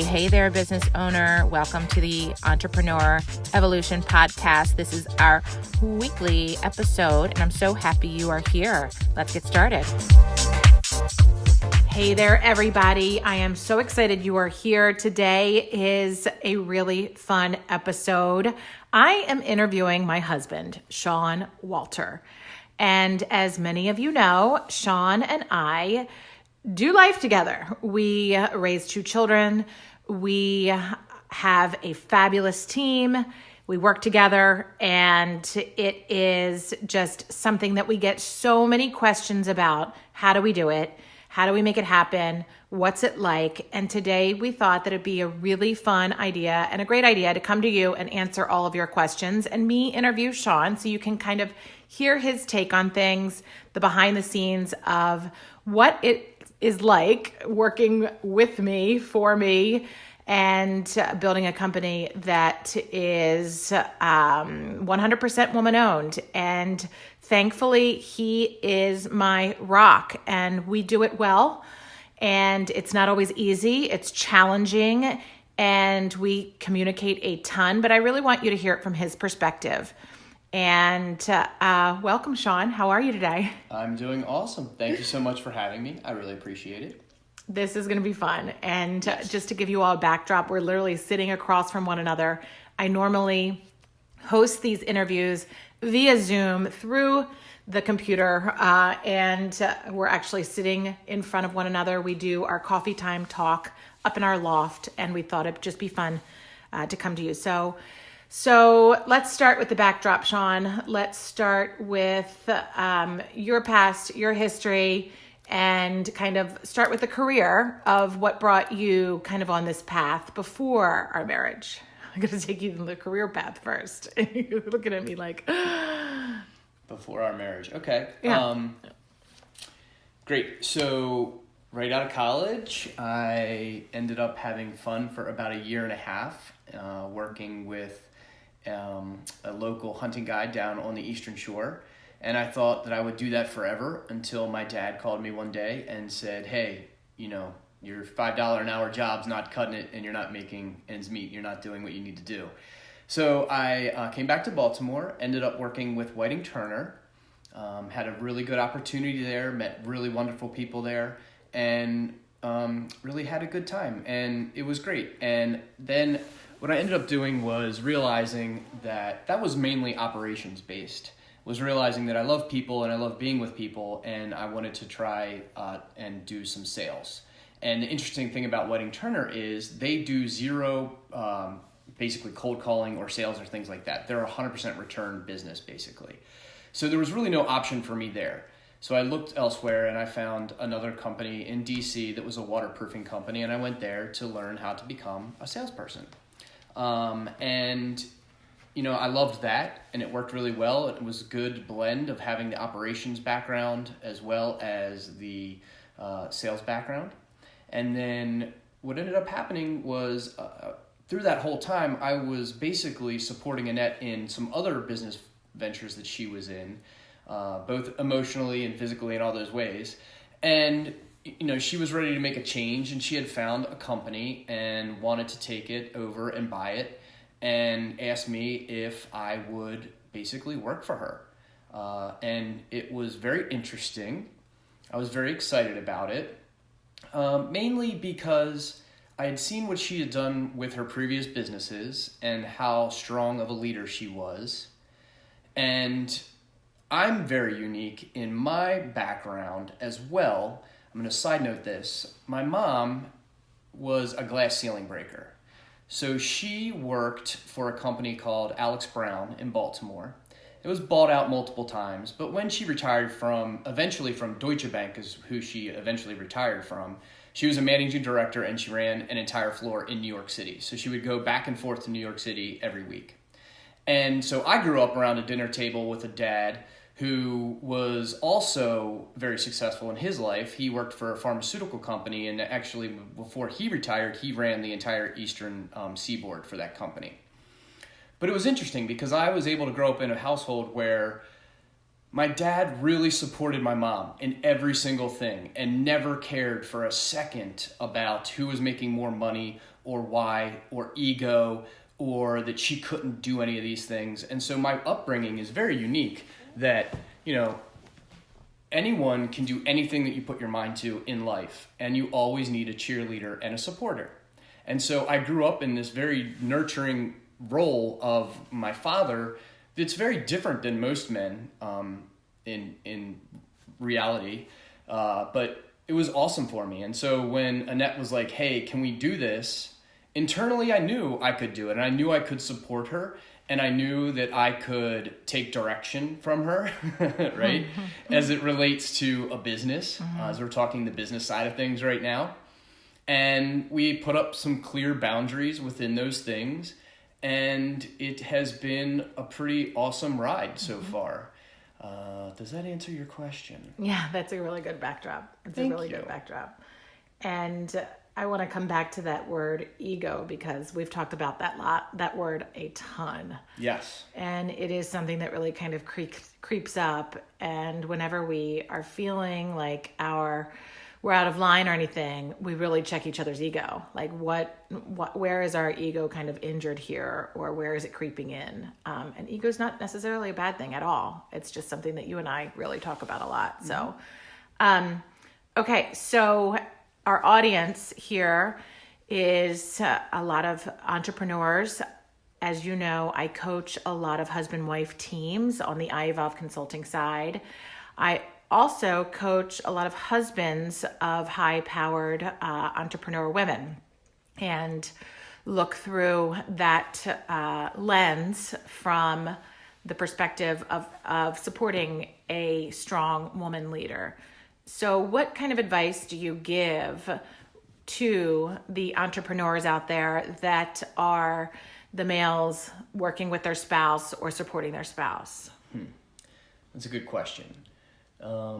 Hey there, business owner. Welcome to the Entrepreneur Evolution Podcast. This is our weekly episode, and I'm so happy you are here. Let's get started. Hey there, everybody. I am so excited you are here. Today is a really fun episode. I am interviewing my husband, Shawn Walter. And as many of you know, Shawn and I do life together. We raise two children. We have a fabulous team. We work together, and it is just something that we get so many questions about. How do we do it? How do we make it happen? What's it like? And today we thought that it'd be a really fun idea and a great idea to come to you and answer all of your questions and me interview Shawn so you can kind of hear his take on things, the behind the scenes of what it is like working with me, for me, and building a company that is 100% woman-owned. And thankfully, he is my rock, and we do it well. And it's not always easy. It's challenging, and we communicate a ton. But I really want you to hear it from his perspective. And welcome, Shawn. How are you today? I'm doing awesome. Thank you so much for having me. I really appreciate it. This is going to be fun. And just to give you all a backdrop, we're literally sitting across from one another. I normally host these interviews via Zoom through the computer, and we're actually sitting in front of one another. We do our coffee time talk up in our loft, and we thought it'd just be fun to come to you. So let's start with the backdrop, Shawn. Let's start with your past, your history, and kind of start with the career of what brought you kind of on this path before our marriage. I'm going to take you to the career path first. You're looking at me like... Before our marriage. Okay. Yeah. Great. So right out of college, I ended up having fun for about a year and a half, working with a local hunting guide down on the Eastern Shore. And I thought that I would do that forever until my dad called me one day and said, hey, your $5 an hour job's not cutting it and you're not making ends meet. You're not doing what you need to do. So I came back to Baltimore, ended up working with Whiting Turner, had a really good opportunity there, met really wonderful people there, and really had a good time. And it was great. And then what I ended up doing was realizing that was mainly operations based. Was realizing that I love people and I love being with people, and I wanted to try and do some sales. And the interesting thing about Whiting Turner is they do zero basically cold calling or sales or things like that. They're a 100% return business basically. So there was really no option for me there. So I looked elsewhere and I found another company in DC that was a waterproofing company, and I went there to learn how to become a salesperson. I loved that, and it worked really well. It was a good blend of having the operations background as well as the sales background. And then what ended up happening was through that whole time, I was basically supporting Annette in some other business ventures that she was in, both emotionally and physically in all those ways. And she was ready to make a change, and she had found a company and wanted to take it over and buy it, and asked me if I would basically work for her. And it was very interesting. I was very excited about it, mainly because I had seen what she had done with her previous businesses and how strong of a leader she was. And I'm very unique in my background as well. I'm going to side note this. My mom was a glass ceiling breaker. So she worked for a company called Alex Brown in Baltimore. It was bought out multiple times, but when she retired eventually from Deutsche Bank is who she eventually retired from, she was a managing director and she ran an entire floor in New York City. So she would go back and forth to New York City every week. And so I grew up around a dinner table with a dad who was also very successful in his life. He worked for a pharmaceutical company, and actually before he retired, he ran the entire eastern seaboard for that company. But it was interesting because I was able to grow up in a household where My dad really supported my mom in every single thing and never cared for a second about who was making more money or why or ego or that she couldn't do any of these things. And so my upbringing is very unique that, anyone can do anything that you put your mind to in life, and you always need a cheerleader and a supporter. And so I grew up in this very nurturing role of my father that's very different than most men in reality, but it was awesome for me. And so when Annette was like, hey, can we do this? Internally, I knew I could do it, and I knew I could support her, and I knew that I could take direction from her, right? As it relates to a business, as we're talking the business side of things right now. And we put up some clear boundaries within those things, and it has been a pretty awesome ride so far. Does that answer your question? Yeah, that's a really good backdrop. It's a really good backdrop. And I want to come back to that word ego, because we've talked about that word a ton. Yes. And it is something that really kind of creeps up. And whenever we are feeling like we're out of line or anything, we really check each other's ego. Like where is our ego kind of injured here, or where is it creeping in? And ego is not necessarily a bad thing at all. It's just something that you and I really talk about a lot. So, okay. So our audience here is a lot of entrepreneurs. As you know, I coach a lot of husband-wife teams on the iEvolve Consulting side. I also coach a lot of husbands of high-powered entrepreneur women, and look through that lens from the perspective of supporting a strong woman leader. So what kind of advice do you give to the entrepreneurs out there that are the males working with their spouse or supporting their spouse? That's a good question. I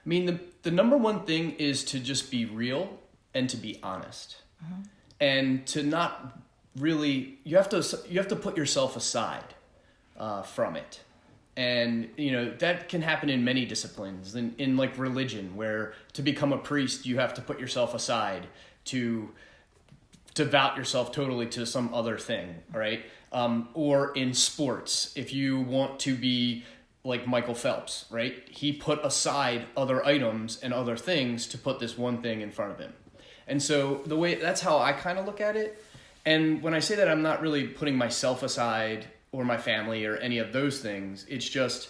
mean, the number one thing is to just be real and to be honest, and to not really, you have to put yourself aside from it. And, that can happen in many disciplines, in like religion, where to become a priest, you have to put yourself aside to devote yourself totally to some other thing, right? Or in sports, if you want to be like Michael Phelps, right? He put aside other items and other things to put this one thing in front of him. And so that's how I kind of look at it. And when I say that, I'm not really putting myself aside or my family or any of those things. It's just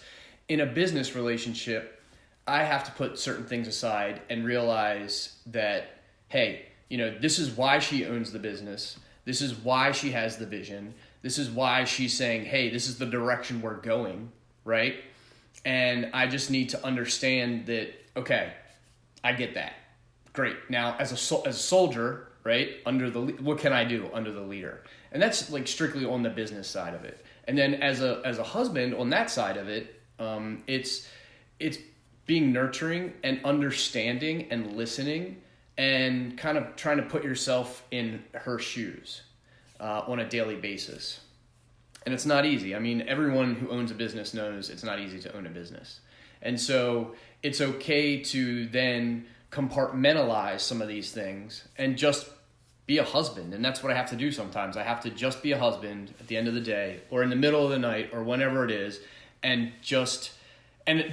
in a business relationship, I have to put certain things aside and realize that, hey, this is why she owns the business. This is why she has the vision. This is why she's saying, hey, this is the direction we're going, right? And I just need to understand that, okay, I get that. Great. Now, as a soldier, right, what can I do under the leader? And that's like strictly on the business side of it. And then as a husband on that side of it, it's being nurturing and understanding and listening and kind of trying to put yourself in her shoes on a daily basis. And it's not easy. I mean, everyone who owns a business knows it's not easy to own a business. And so it's okay to then compartmentalize some of these things and just be a husband. And that's what I have to do sometimes. I have to just be a husband at the end of the day or in the middle of the night or whenever it is, and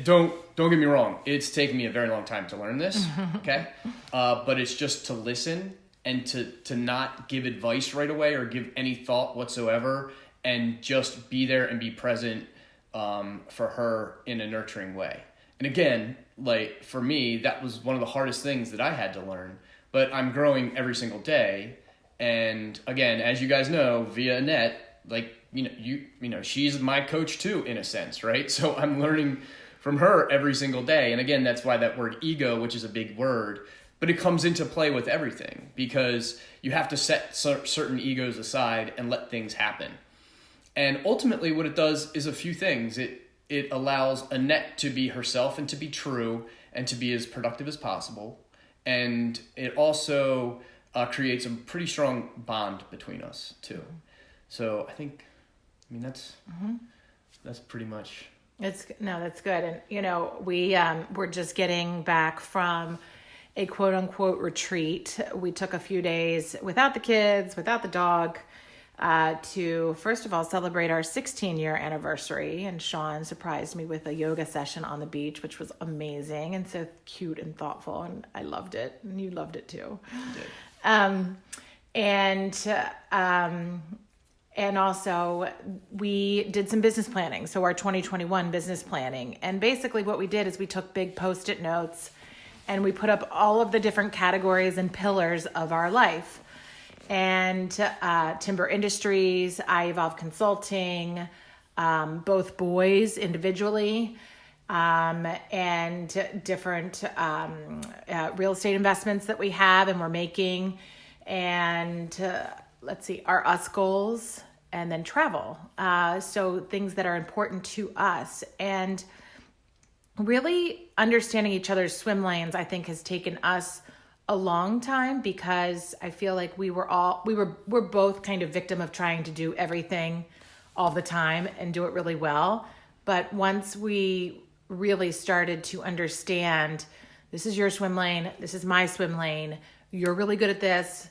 don't get me wrong, it's taken me a very long time to learn this, okay? But it's just to listen and to not give advice right away or give any thought whatsoever, and just be there and be present for her in a nurturing way. And again, like for me, that was one of the hardest things that I had to learn, but I'm growing every single day. And again, as you guys know, via Annette, like, she's my coach too, in a sense, right? So I'm learning from her every single day. And again, that's why that word ego, which is a big word, but it comes into play with everything, because you have to set certain egos aside and let things happen. And ultimately what it does is a few things. It allows Annette to be herself and to be true and to be as productive as possible. And it also creates a pretty strong bond between us too. So that's that's pretty much. That's good. And, we're just getting back from a quote unquote retreat. We took a few days without the kids, without the dog, to first of all celebrate our 16-year anniversary. And Shawn surprised me with a yoga session on the beach, which was amazing and so cute and thoughtful. And I loved it. And you loved it too. I did. And also we did some business planning. So our 2021 business planning. And basically what we did is we took big Post-it notes and we put up all of the different categories and pillars of our life. And Timber Industries, I Evolve Consulting, both boys individually, and different real estate investments that we have and we're making. And our US goals, and then travel. So things that are important to us. And really understanding each other's swim lanes, I think, has taken us a long time, because I feel like we're both kind of victim of trying to do everything all the time and do it really well. But once we really started to understand, this is your swim lane, this is my swim lane, you're really good at this,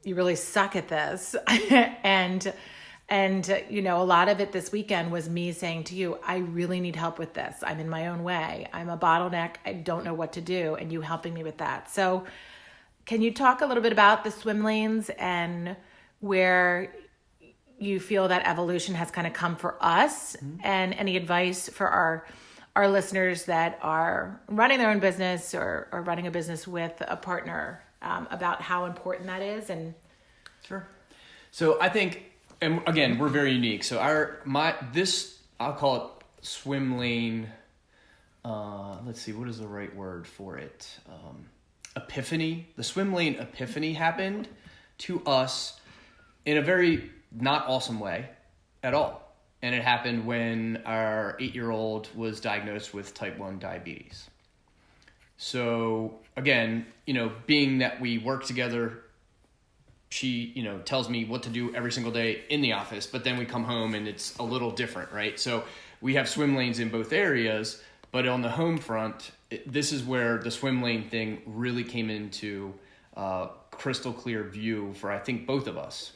you really suck at this. and a lot of it this weekend was me saying to you, I really need help with this. I'm in my own way. I'm a bottleneck. I don't know what to do. And you helping me with that. So can you talk a little bit about the swim lanes and where you feel that evolution has kind of come for us, and any advice for our listeners that are running their own business or running a business with a partner, about how important that is? And Sure. So I think, and again, we're very unique. So I'll call it swim lane. Let's see, what is the right word for it? Epiphany. The swim lane epiphany happened to us in a very not awesome way at all. And it happened when our 8-year-old was diagnosed with type 1 diabetes. So again, being that we work together, she, tells me what to do every single day in the office, but then we come home and it's a little different, right? So we have swim lanes in both areas, but on the home front, this is where the swim lane thing really came into crystal clear view for, I think, both of us,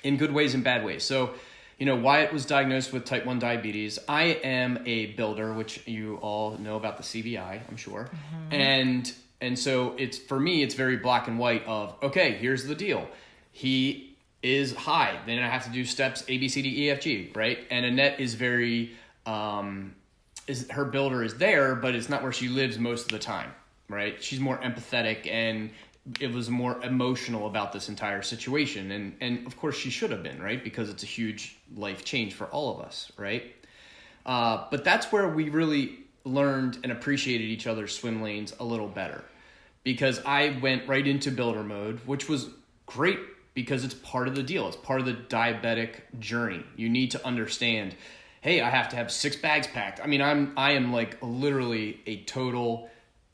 in good ways and bad ways. So, Wyatt was diagnosed with type 1 diabetes. I am a builder, which you all know about the CVI, I'm sure. And so for me, it's very black and white of, okay, here's the deal. He is high. Then I have to do steps A, B, C, D, E, F, G, right? And Annette is very, her builder is there, but it's not where she lives most of the time, right? She's more empathetic, and it was more emotional about this entire situation. And of course she should have been, right? Because it's a huge life change for all of us, right? But that's where we really learned and appreciated each other's swim lanes a little better, because I went right into builder mode, which was great because it's part of the deal. It's part of the diabetic journey. You need to understand, hey, I have to have 6 bags packed. I mean, I am like literally a total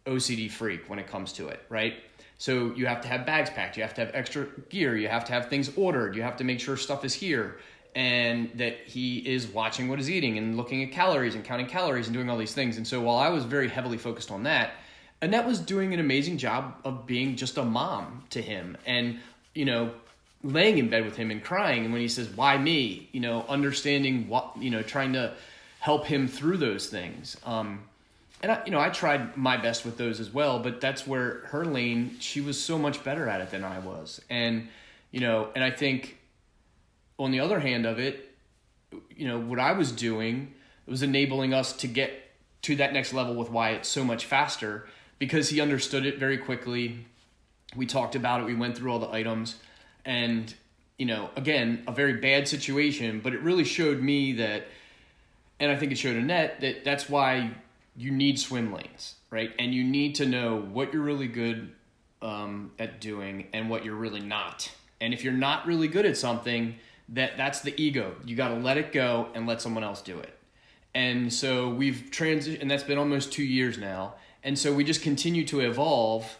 OCD freak when it comes to it, right? So you have to have bags packed. You have to have extra gear. You have to have things ordered. You have to make sure stuff is here, and that he is watching what he's eating and looking at calories and counting calories and doing all these things. And so while I was very heavily focused on that, Annette was doing an amazing job of being just a mom to him, and, laying in bed with him and crying. And when he says, why me, understanding what, trying to help him through those things. And I tried my best with those as well, but that's where her lane, she was so much better at it than I was. And, and I think on the other hand of it, what I was doing was enabling us to get to that next level with Wyatt so much faster, because he understood it very quickly. We talked about it. We went through all the items, and, again, a very bad situation, but it really showed me that, and I think it showed Annette, that that's why you need swim lanes, right? And you need to know what you're really good at doing and what you're really not. And if you're not really good at something, that's the ego. You got to let it go and let someone else do it. And so we've transitioned, and that's been almost 2 years now. And so we just continue to evolve,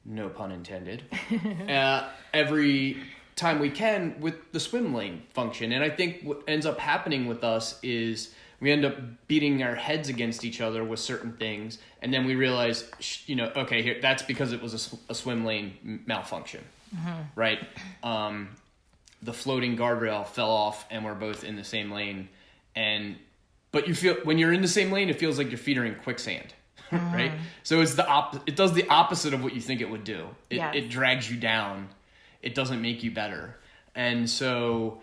no pun intended, every time we can with the swim lane function. And I think what ends up happening with us is we end up beating our heads against each other with certain things, and then we realize, okay, here, that's because it was a swim lane malfunction, right? The floating guardrail fell off, and we're both in the same lane, but you feel, when you're in the same lane, it feels like your feet are in quicksand, right? So it's it does the opposite of what you think it would do. It drags you down. It doesn't make you better. And so,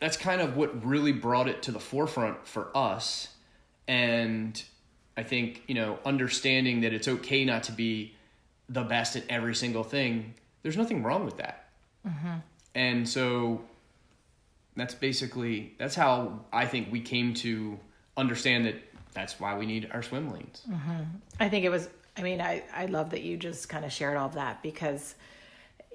that's kind of what really brought it to the forefront for us. And I think, understanding that it's okay not to be the best at every single thing. There's nothing wrong with that. And so that's how I think we came to understand that that's why we need our swim lanes. I think I love that you just kind of shared all of that, because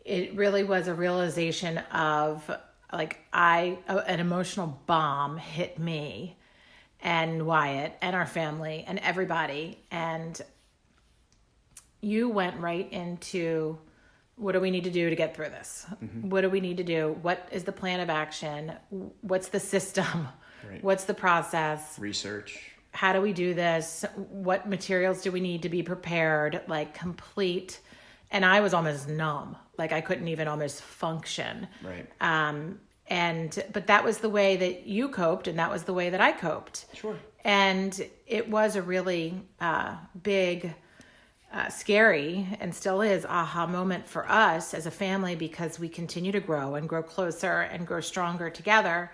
it really was a realization of, like, an emotional bomb hit me and Wyatt and our family and everybody. And you went right into, what do we need to do to get through this? What do we need to do? What is the plan of action? What's the system? Right. What's the process? Research. How do we do this? What materials do we need to be prepared? Like, complete. And I was almost numb. Like, I couldn't even almost function. Right. But that was the way that you coped, and that was the way that I coped. Sure. And it was a really big, scary, and still is, aha moment for us as a family, because we continue to grow and grow closer and grow stronger together.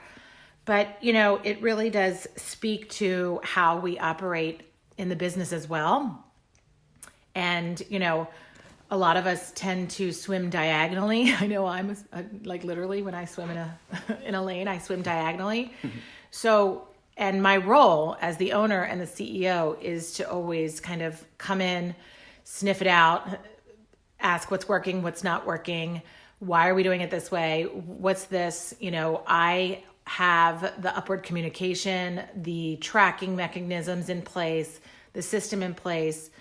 But, it really does speak to how we operate in the business as well. And, a lot of us tend to swim diagonally. I know I'm like, literally, when I swim in a lane, I swim diagonally. So, and my role as the owner and the CEO is to always kind of come in, sniff it out, ask what's working, what's not working. Why are we doing it this way? What's this? I have the upward communication, the tracking mechanisms in place, the system in place.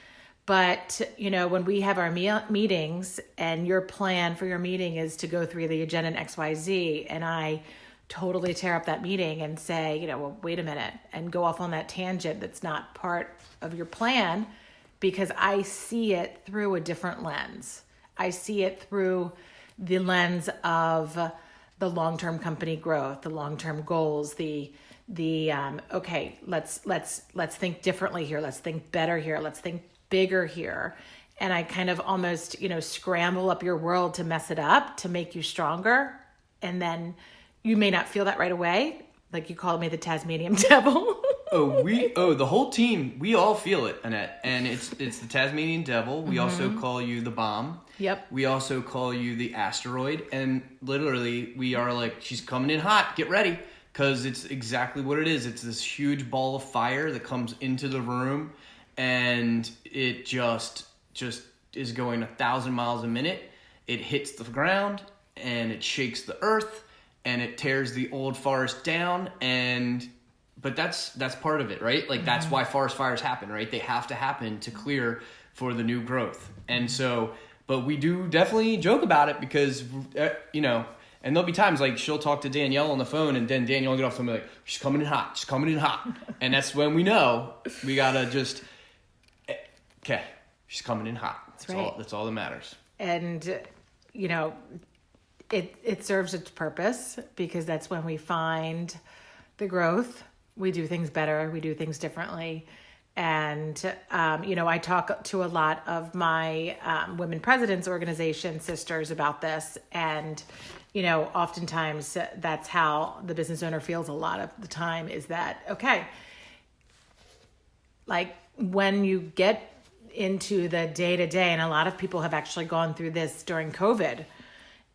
But, when we have our meetings, and your plan for your meeting is to go through the agenda and XYZ, and I totally tear up that meeting and say, well, wait a minute, and go off on that tangent that's not part of your plan, because I see it through a different lens. I see it through the lens of the long-term company growth, the long-term goals, okay, let's think differently here. Let's think better here. Let's think bigger here. And I kind of almost, scramble up your world to mess it up, to make you stronger. And then you may not feel that right away. Like, you called me the Tasmanian devil. The whole team, we all feel it, Annette. And it's the Tasmanian devil. We also call you the bomb. Yep. We also call you the asteroid. And literally, we are like, she's coming in hot. Get ready. Because it's exactly what it is. It's this huge ball of fire that comes into the room. And it just is going 1,000 miles a minute. It hits the ground, and it shakes the earth, and it tears the old forest down. But that's part of it, right? Like, that's why forest fires happen, right? They have to happen to clear for the new growth. And so, but we do definitely joke about it, because, and there'll be times, like, she'll talk to Danielle on the phone, and then Danielle will get off the phone and be like, she's coming in hot. And that's when we know we gotta just, okay, she's coming in hot. That's right. That's all that matters. And, it serves its purpose, because that's when we find the growth. We do things better. We do things differently. And, I talk to a lot of my women presidents organization sisters about this. And, oftentimes that's how the business owner feels a lot of the time, is that, okay, like, when you get into the day-to-day, and a lot of people have actually gone through this during COVID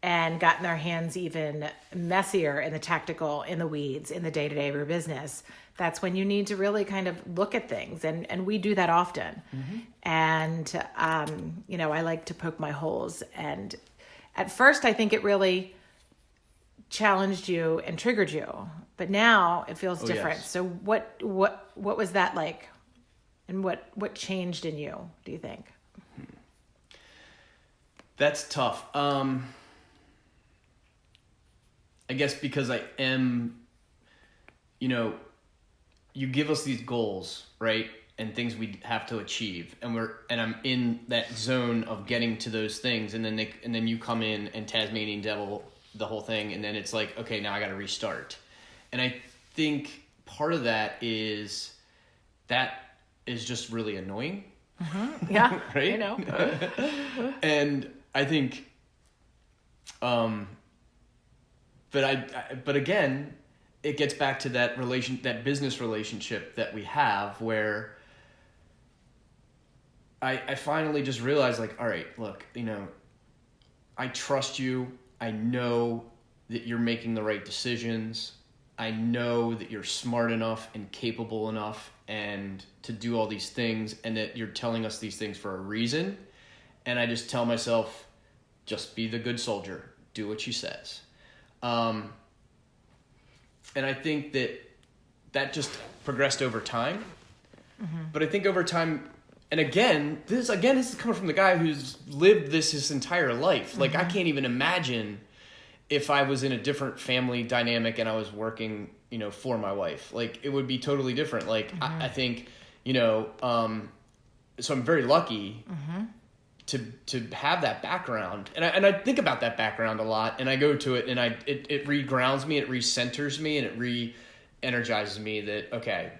and gotten their hands even messier in the tactical, in the weeds, in the day-to-day of your business. That's when you need to really kind of look at things. And we do that often. And, I like to poke my holes. And at first, I think it really challenged you and triggered you. But now it feels different. Yes. So what was that like? And what changed in you, do you think? That's tough. I guess because I am, you give us these goals, right? And things we have to achieve, and I'm in that zone of getting to those things, and then you come in and Tasmanian Devil the whole thing, and then it's like, okay, now I got to restart. And I think part of that is just really annoying. Mm-hmm. Yeah, right? I know. And I think, but again, it gets back to that business relationship that we have, where I finally just realized, like, all right, look, I trust you. I know that you're making the right decisions. I know that you're smart enough and capable enough and to do all these things, and that you're telling us these things for a reason. And I just tell myself, just be the good soldier. Do what she says. And I think that just progressed over time. Mm-hmm. But I think over time, and this is coming from the guy who's lived this his entire life. Mm-hmm. Like, I can't even imagine if I was in a different family dynamic and I was working, for my wife. Like, it would be totally different. Like, mm-hmm. I think, so I'm very lucky mm-hmm. to have that background. And I think about that background a lot, and I go to it, and it re-grounds me, it re-centers me, and it re-energizes me that, okay,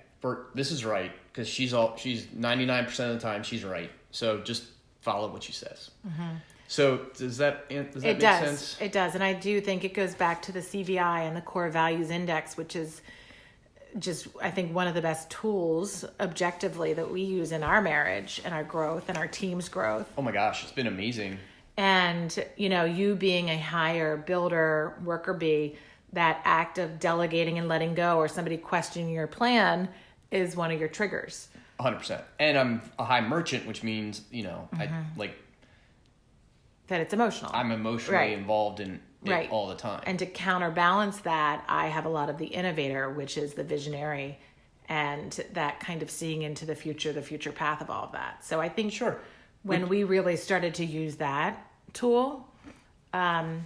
this is right. Because she's 99% of the time she's right. So just follow what she says. Mm-hmm. So does that make sense? It does. And I do think it goes back to the CVI and the Core Values Index, which is just, I think, one of the best tools objectively that we use in our marriage and our growth and our team's growth. Oh my gosh, it's been amazing. And, you being a higher builder, worker bee, that act of delegating and letting go, or somebody questioning your plan, is one of your triggers. 100%. And I'm a high merchant, which means, mm-hmm. I like that it's emotional. I'm emotionally involved in it all the time. And to counterbalance that, I have a lot of the innovator, which is the visionary, and that kind of seeing into the future path of all of that. So I think when we really started to use that tool, and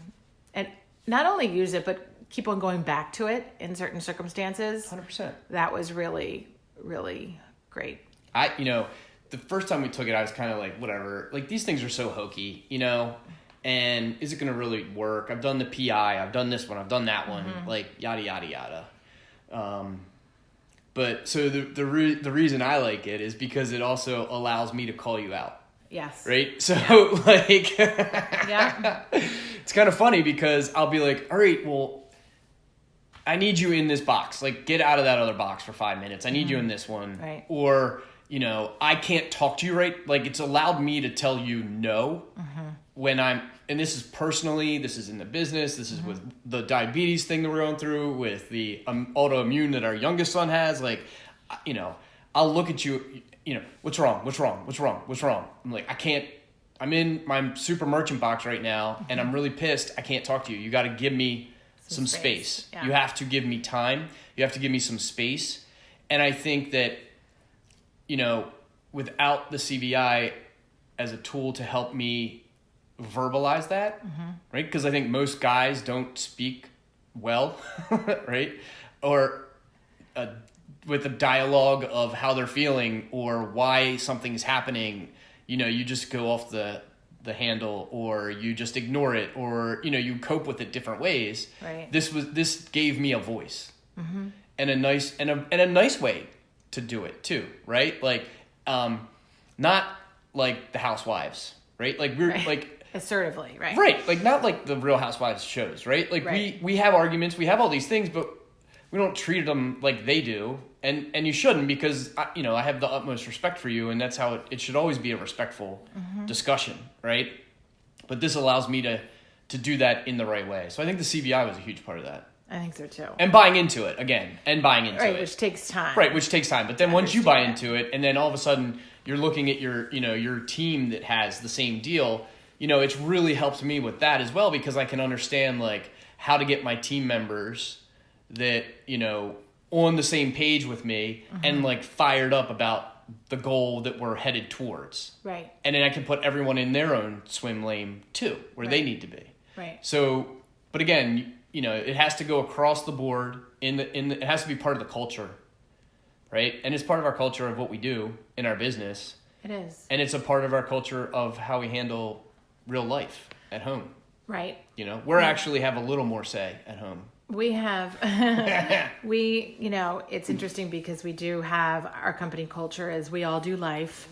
not only use it, but keep on going back to it in certain circumstances. 100%. That was really, really great. The first time we took it, I was kind of like, whatever. Like, these things are so hokey, and is it going to really work? I've done the PI, I've done this one, I've done that one, mm-hmm. like yada, yada, yada. But so the reason I like it is because it also allows me to call you out. Yes. Right? So, yeah. It's kind of funny because I'll be like, all right, well, I need you in this box. Like, get out of that other box for 5 minutes. I need mm-hmm. you in this one. Right. Or, I can't talk to you, right? Like, it's allowed me to tell you no mm-hmm. when and this is personally, this is in the business, this is mm-hmm. with the diabetes thing that we're going through, with the autoimmune that our youngest son has. Like, I'll look at you, what's wrong? I'm like, I'm in my super merchant box right now, mm-hmm. and I'm really pissed. I can't talk to you. You got to give me some space. Yeah. You have to give me time. You have to give me some space. And I think that, without the CVI as a tool to help me verbalize that, mm-hmm. right? Because I think most guys don't speak well, right? Or with a dialogue of how they're feeling or why something's happening, you just go off the handle, or you just ignore it, or you cope with it different ways. Right. This gave me a voice, mm-hmm. and a nice way to do it too, right? Like, not like the Housewives, right? Like, we're like assertively, right? Right, like not like the Real Housewives shows, right? Like, we have arguments, we have all these things, but we don't treat them like they do, and you shouldn't, because I have the utmost respect for you, and that's how it should always be, a respectful mm-hmm. discussion, right? But this allows me to do that in the right way. So I think the CVI was a huge part of that. I think so too. And buying into it again, it. Right, which takes time. Right, which takes time. But then once you buy into it, and then all of a sudden you're looking at your team that has the same deal, it's really helped me with that as well, because I can understand like how to get my team members that, on the same page with me mm-hmm. and like fired up about the goal that we're headed towards. Right. And then I can put everyone in their own swim lane too, where they need to be. Right. So, but again, it has to go across the board it has to be part of the culture, right? And it's part of our culture of what we do in our business. It is. And it's a part of our culture of how we handle real life at home. Right. We actually have a little more say at home. We have, it's interesting because we do have our company culture as we all do life,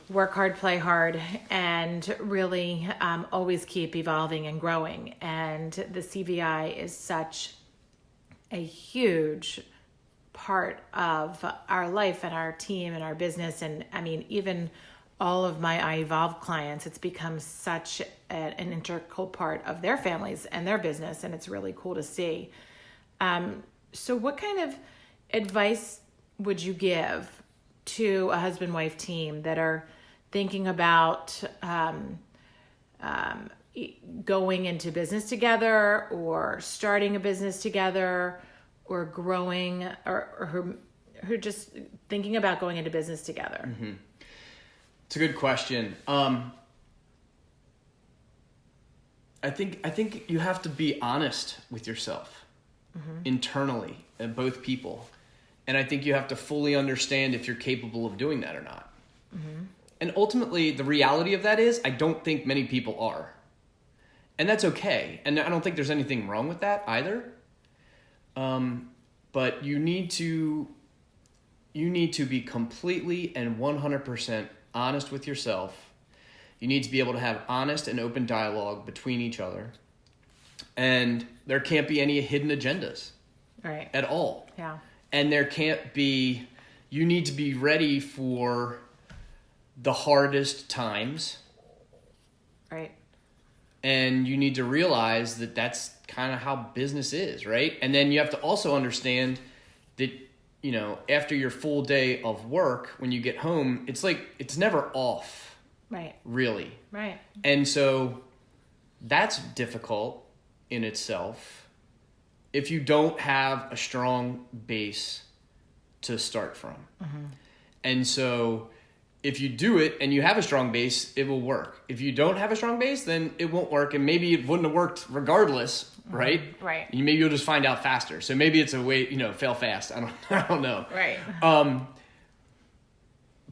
work hard, play hard, and really always keep evolving and growing. And the CVI is such a huge part of our life and our team and our business. And I mean, even all of my I Evolve clients, it's become such an integral part of their families and their business, and it's really cool to see. So what kind of advice would you give to a husband-wife team that are thinking about going into business together or starting a business together or growing or who are just thinking about going into business together? Mm-hmm. It's a good question. I think you have to be honest with yourself internally, and both people. And I think you have to fully understand if you're capable of doing that or not. Mm-hmm. And ultimately, the reality of that is I don't think many people are. And that's okay. And I don't think there's anything wrong with that either. But you need to be completely and 100% honest with yourself. You need to be able to have honest and open dialogue between each other. And there can't be any hidden agendas. Right. At all. Yeah. And you need to be ready for the hardest times. Right. And you need to realize that that's kind of how business is, right? And then you have to also understand that, after your full day of work, when you get home, it's never off. Right. Really. Right. And so that's difficult in itself if you don't have a strong base to start from. Mm-hmm. And so if you do it and you have a strong base, it will work. If you don't have a strong base, then it won't work. And maybe it wouldn't have worked regardless, right? Right. And maybe you'll just find out faster. So maybe it's a way, fail fast. I don't know. Right.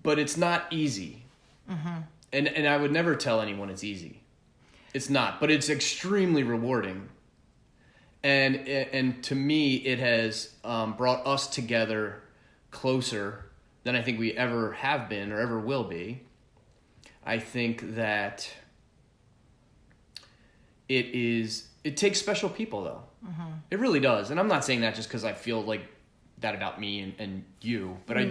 But it's not easy. Mm-hmm. And I would never tell anyone it's easy. It's not, but it's extremely rewarding. And to me, it has brought us together closer than I think we ever have been or ever will be. I think that it takes special people, though. Mm-hmm. It really does. And I'm not saying that just because I feel like that about me and you, but I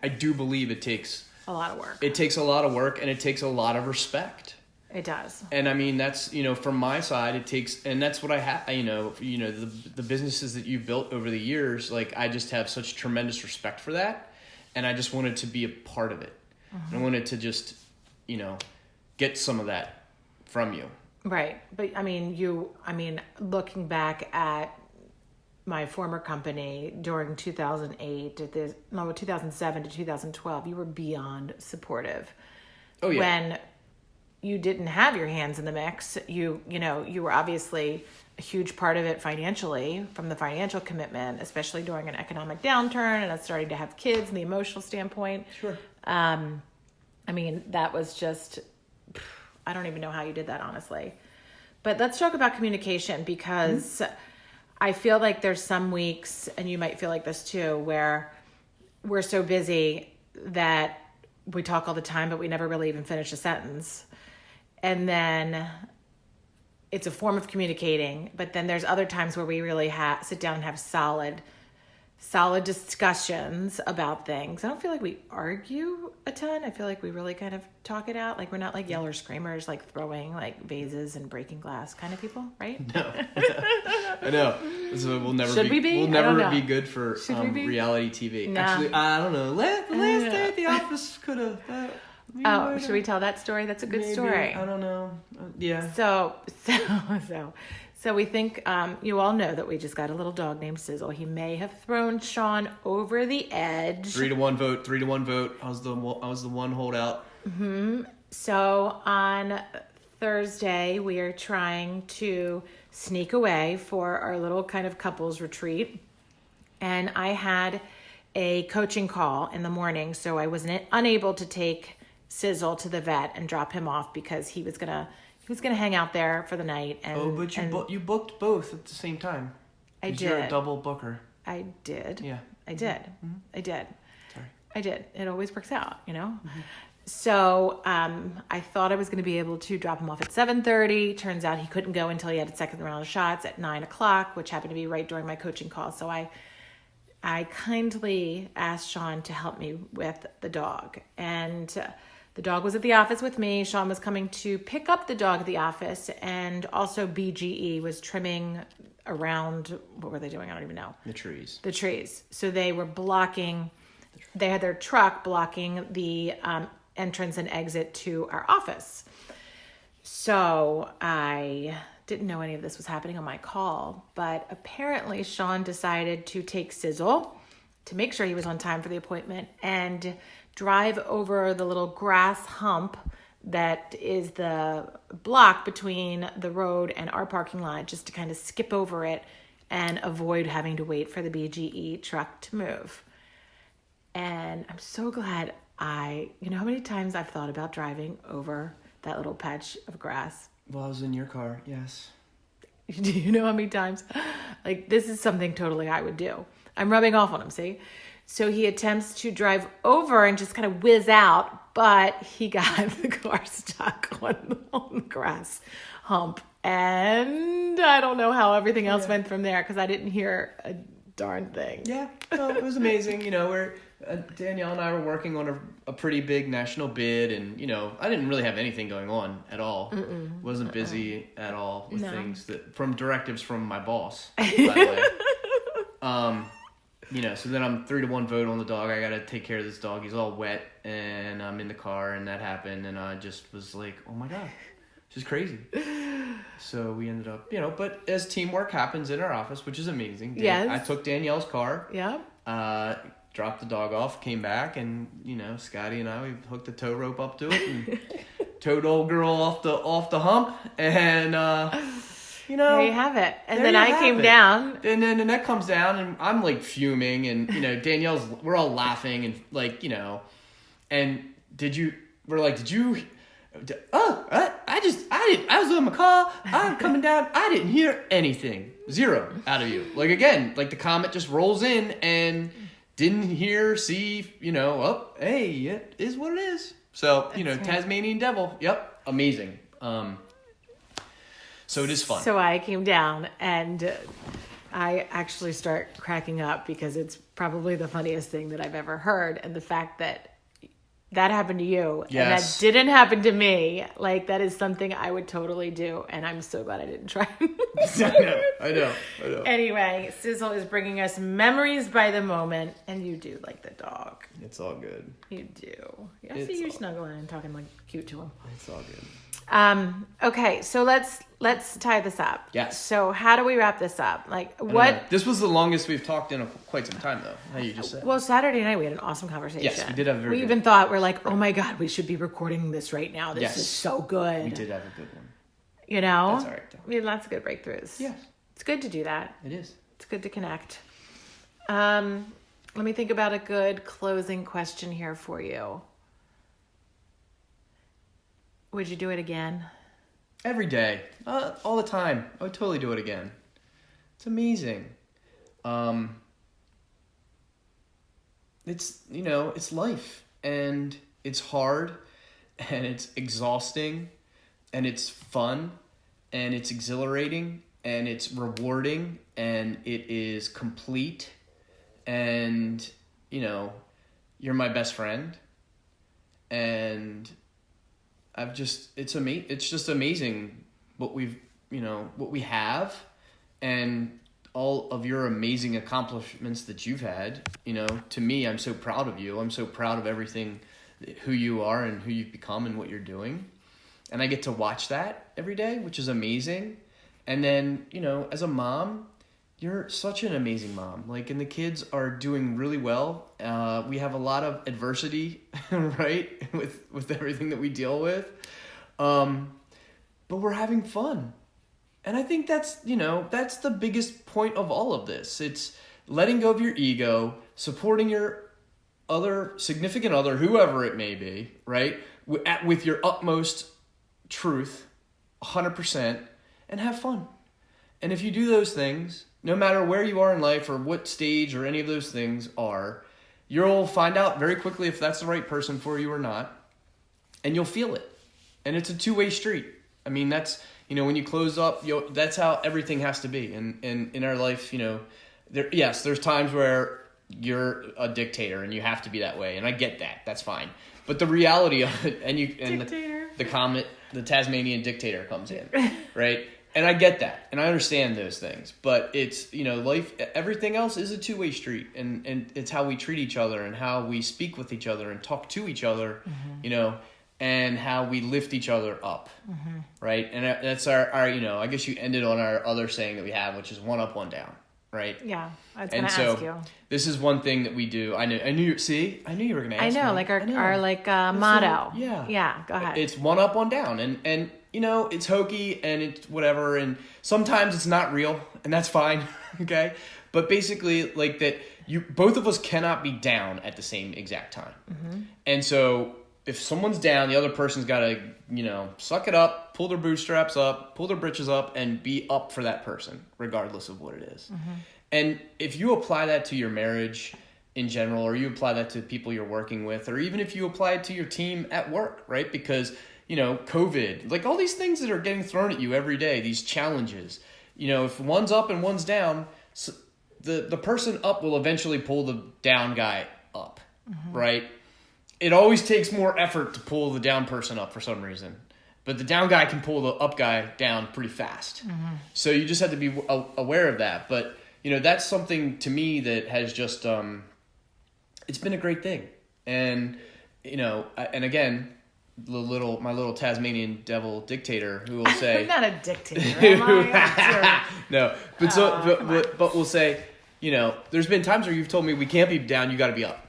do believe it takes a lot of work. It takes a lot of work, and it takes a lot of respect. It does. And I mean, that's, from my side, it takes, and that's what I have, the businesses that you've built over the years, I just have such tremendous respect for that. And I just wanted to be a part of it. Mm-hmm. I wanted to just, get some of that from you. Right. But looking back at my former company during 2007 to 2012, you were beyond supportive. Oh, yeah. When you didn't have your hands in the mix, you were obviously a huge part of it financially, from the financial commitment, especially during an economic downturn and us starting to have kids and the emotional standpoint. Sure. That was just, I don't even know how you did that, honestly. But let's talk about communication, because I feel like there's some weeks, and you might feel like this too, where we're so busy that we talk all the time, but we never really even finish a sentence. And then it's a form of communicating, but then there's other times where we really sit down and have solid discussions about things. I don't feel like we argue a ton. I feel like we really kind of talk it out. We're not like yeller screamers, throwing vases and breaking glass kind of people, right? No. I know. So we'll never Should we be? We'll never be good for reality TV. No. Actually, I don't know. The last day at the office could have. Should we tell that story? That's a good story. I don't know. Yeah. So we think you all know that we just got a little dog named Sizzle. He may have thrown Shawn over the edge. 3-1 vote. I was the one holdout. Mm-hmm. So on Thursday, we are trying to sneak away for our little kind of couples retreat. And I had a coaching call in the morning, so I was unable to take Sizzle to the vet and drop him off because he was gonna hang out there for the night. And but you booked both at the same time. I did. You're a double booker. I did. Yeah. I did. Mm-hmm. I did. Sorry. I did. It always works out, Mm-hmm. So I thought I was going to be able to drop him off at 7:30. Turns out he couldn't go until he had a second round of shots at 9:00, which happened to be right during my coaching call. So I kindly asked Shawn to help me with the dog. And the dog was at the office with me. Shawn was coming to pick up the dog at the office. And also BGE was trimming around, what were they doing? I don't even know. The trees. The trees. So they were blocking, they had their truck blocking the entrance and exit to our office. So I didn't know any of this was happening on my call, but apparently Shawn decided to take Sizzle to make sure he was on time for the appointment and drive over the little grass hump that is the block between the road and our parking lot, just to kind of skip over it and avoid having to wait for the BGE truck to move. And I'm so glad you know how many times I've thought about driving over that little patch of grass? Well, I was in your car, yes. Do you know how many times? Like, this is something totally I would do. I'm rubbing off on him, see? So he attempts to drive over and just kind of whiz out, but he got the car stuck on the grass hump. And I don't know how everything else went from there because I didn't hear a darn thing. Yeah, no, it was amazing. Danielle and I were working on a pretty big national bid, and I didn't really have anything going on at all. Wasn't busy at all with things from directives from my boss, by the way. So then I'm 3-1 vote on the dog. I gotta take care of this dog. He's all wet, and I'm in the car, and that happened, and I just was like, oh my god, this is crazy. So we ended up, but as teamwork happens in our office, which is amazing. Yes. I took Danielle's car. Yeah. Dropped the dog off, came back, and Scotty and we hooked the tow rope up to it and towed old girl off the hump, and there you have it. And then I came down, and then Annette comes down, and I'm like fuming, and we're all laughing, and and did you? I was on my call. I'm coming down. I didn't hear anything. Zero out of you. Like again, like the comment just rolls in and. Didn't hear, see, hey, it is what it is. So, right. Tasmanian devil. Yep. Amazing. So it is fun. So I came down and I actually start cracking up because it's probably the funniest thing that I've ever heard. And the fact that happened to you and that didn't happen to me, like that is something I would totally do. And I'm so glad I didn't try. I know. Anyway, Sizzle is bringing us memories by the moment, and you do like the dog. It's all good. You do. I see you snuggling and talking like cute to him. It's all good. Okay, so let's tie this up. Yes. So how do we wrap this up? Like what? This was the longest we've talked in quite some time, though. How you just said. Well, Saturday night we had an awesome conversation. Yes, we did have a very We good even thought we're like, oh my god, we should be recording this right now. This is so good. We did have a good one. That's all right, though. We had lots of good breakthroughs. Yes. It's good to do that. It is. It's good to connect. Let me think about a good closing question here for you. Would you do it again? Every day. All the time. I would totally do it again. It's amazing. It's life. And it's hard. And it's exhausting. And it's fun. And it's exhilarating. And it's rewarding. And it is complete. And, you're my best friend. And it's just amazing what what we have and all of your amazing accomplishments that you've had. To me, I'm so proud of you. I'm so proud of everything, who you are and who you've become and what you're doing. And I get to watch that every day, which is amazing. And then, as a mom, you're such an amazing mom. And the kids are doing really well. We have a lot of adversity, right? With everything that we deal with. but we're having fun. And I think that's the biggest point of all of this. It's letting go of your ego, supporting your other significant other, whoever it may be, right? With your utmost truth, 100%, and have fun. And if you do those things, no matter where you are in life or what stage or any of those things are, you'll find out very quickly if that's the right person for you or not, and you'll feel it. And it's a two-way street. I mean, that's, when you close up, that's how everything has to be. And in our life, there's times where you're a dictator and you have to be that way, and I get that. That's fine. But the reality of it, the Tasmanian dictator comes in, right? And I get that, and I understand those things. But it's, life, everything else is a two-way street, and it's how we treat each other and how we speak with each other and talk to each other, and how we lift each other up, right? And that's our I guess you ended on our other saying that we have, which is one up, one down, right? Yeah, I was going to ask you. This is one thing that we do. I knew you were going to ask me. Our motto. Yeah, go ahead. It's one up, one down, and it's hokey and it's whatever, and sometimes it's not real, and that's fine, okay? But basically, like that, both of us cannot be down at the same exact time, and so if someone's down, the other person's got to, suck it up, pull their bootstraps up, pull their britches up, and be up for that person, regardless of what it is. And if you apply that to your marriage in general, or you apply that to people you're working with, or even if you apply it to your team at work, right? Because, COVID, like all these things that are getting thrown at you every day, these challenges, if one's up and one's down, the person up will eventually pull the down guy up, right? It always takes more effort to pull the down person up for some reason. But the down guy can pull the up guy down pretty fast. So you just have to be aware of that. But, that's something to me that has just, it's been a great thing. And, and again, my little Tasmanian devil dictator who will say... I'm not a dictator. No, but we'll say, there's been times where you've told me we can't be down, you got to be up.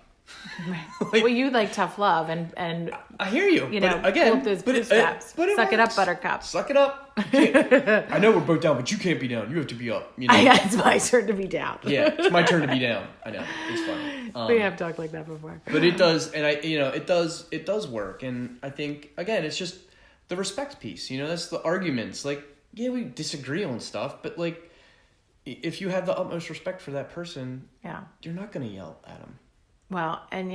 Well, you like tough love, and I hear you. But again, pull up those bootstraps. Suck it up, Buttercup. Suck it up. I know we're both down, but you can't be down. You have to be up. It's my turn to be down. Yeah, it's my turn to be down. I know, it's funny. We have talked like that before. But it does, and it does work. And I think again, it's just the respect piece. That's the arguments. Like, yeah, we disagree on stuff, but like, if you have the utmost respect for that person, you're not going to yell at them. Well, and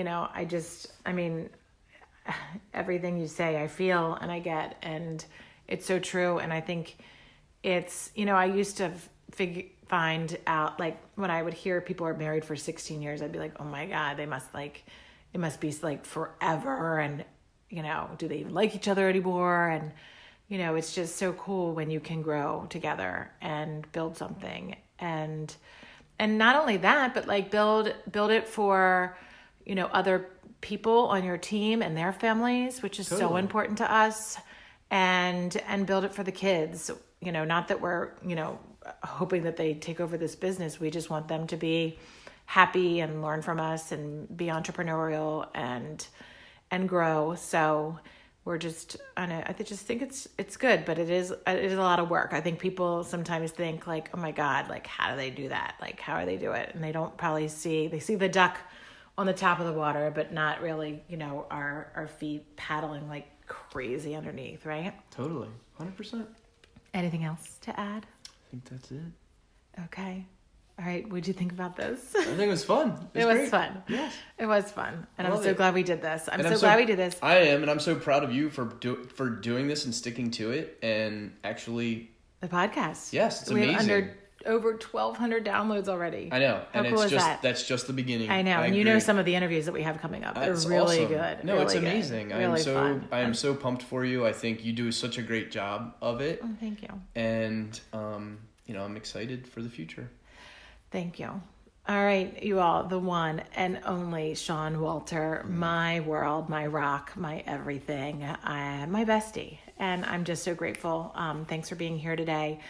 everything you say, I feel and I get, and it's so true. And I think it's, I used to find out, like, when I would hear people are married for 16 years, I'd be like, oh my God, it must be like forever. And, do they even like each other anymore? And, it's just so cool when you can grow together and build something. And not only that, but like build it for, other people on your team and their families, which is so important to us, and build it for the kids. Not that we're, hoping that they take over this business. We just want them to be happy and learn from us and be entrepreneurial and grow. So we're just, I just think it's good, but it is a lot of work. I think people sometimes think like, oh my God, like how do they do that? Like how do they do it? And they don't probably see the duck on the top of the water, but not really, our feet paddling like crazy underneath, right? Totally. 100%. Anything else to add? I think that's it. Okay. All right. What'd you think about this? I think it was fun. It was fun. Yes. It was fun. And I'm so glad we did this. I'm so glad we did this. I am. And I'm so proud of you for doing this and sticking to it and actually. The podcast. Yes. It's amazing. We have over 1,200 downloads already. I know. How cool is that? That's just the beginning. I know. And some of the interviews that we have coming up. They're really awesome. Good. No, really it's amazing. Good. I am so pumped for you. I think you do such a great job of it. Oh, thank you. And, I'm excited for the future. Thank you. All right, you all, the one and only Shawn Walter, my world, my rock, my everything, my bestie. And I'm just so grateful. Thanks for being here today.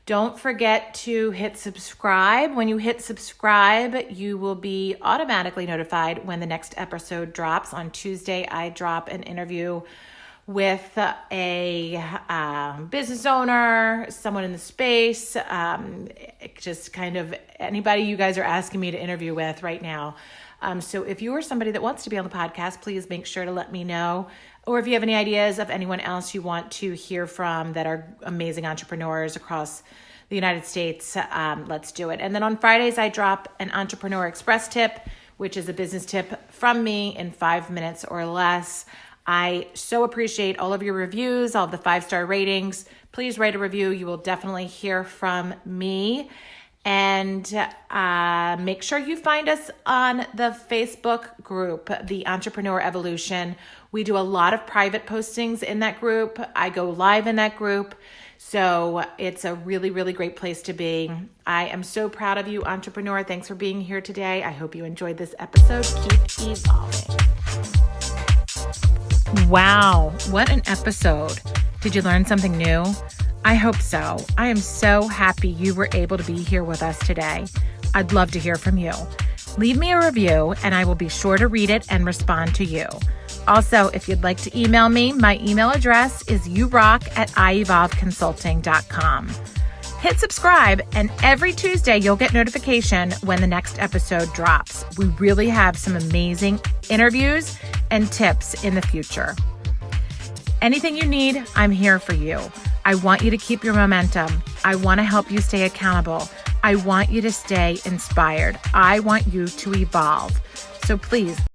Don't forget to hit subscribe. When you hit subscribe, you will be automatically notified when the next episode drops. On Tuesday, I drop an interview with a business owner, someone in the space, just kind of anybody you guys are asking me to interview with right now. So if you are somebody that wants to be on the podcast, please make sure to let me know. Or if you have any ideas of anyone else you want to hear from that are amazing entrepreneurs across the United States, let's do it. And then on Fridays, I drop an Entrepreneur Express tip, which is a business tip from me in 5 minutes or less. I so appreciate all of your reviews, all of the 5-star ratings. Please write a review. You will definitely hear from me. And make sure you find us on the Facebook group, The Entrepreneur Evolution. We do a lot of private postings in that group. I go live in that group. So it's a really, really great place to be. I am so proud of you, entrepreneur. Thanks for being here today. I hope you enjoyed this episode. Keep evolving. Wow, what an episode. Did you learn something new? I hope so. I am so happy you were able to be here with us today. I'd love to hear from you. Leave me a review and I will be sure to read it and respond to you. Also, if you'd like to email me, my email address is yourock@ievolveconsulting.com. Hit subscribe, and every Tuesday you'll get notification when the next episode drops. We really have some amazing interviews and tips in the future. Anything you need, I'm here for you. I want you to keep your momentum. I want to help you stay accountable. I want you to stay inspired. I want you to evolve. So please